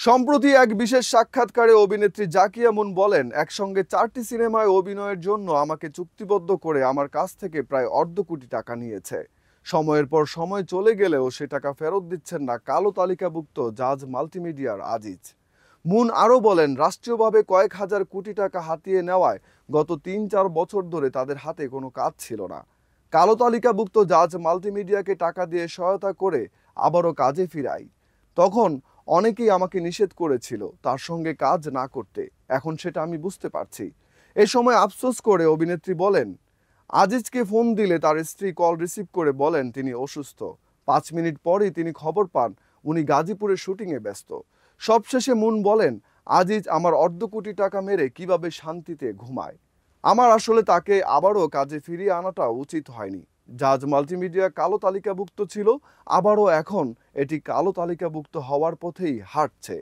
সম্প্রতি এক বিশেষ সাক্ষাৎকারে অভিনেত্রী জাকিয়া মুন বলেন, একসঙ্গে 4টি সিনেমায় অভিনয়ের জন্য আমাকে চুক্তিবদ্ধ করে আমার কাছ থেকে প্রায় অর্ধ কোটি টাকা নিয়েছে। সময়ের পর সময় চলে গেলেও সে টাকা ফেরত দিচ্ছেন না কালো তালিকাভুক্ত জাজ মাল্টিমিডিয়ার আজিজ। মুন আরও বলেন, রাষ্ট্রীয়ভাবে কয়েক হাজার কোটি টাকা হাতিয়ে নেওয়ায় গত 3-4 বছর ধরে তাদের হাতে কোনো কাজ ছিল না। কালো তালিকাভুক্ত জাজ মাল্টিমিডিয়াকে টাকা দিয়ে সহায়তা করে আবারও কাজে ফিরাই। তখন অনেকেই আমাকে নিষেধ করেছিল তার সঙ্গে কাজ না করতে, এখন সেটা আমি বুঝতে পারছি। এ সময় আফসোস করে অভিনেত্রী বলেন, আজিজকে ফোন দিলে তার স্ত্রী কল রিসিভ করে বলেন তিনি অসুস্থ। 5 মিনিট পরেই তিনি খবর পান উনি গাজীপুরে শুটিংয়ে ব্যস্ত। সবশেষে মুন বলেন, আজিজ আমার অর্ধ কোটি টাকা মেরে কিভাবে শান্তিতে ঘুমায়। আমার আসলে তাকে আবারও কাজে ফিরিয়ে আনাটা উচিত হয়নি। জাজ মাল্টিমিডিয়া কালো তালিকাভুক্ত ছিল, আবারও এখন এটি কালো তালিকাভুক্ত হওয়ার পথেই হাঁটছে।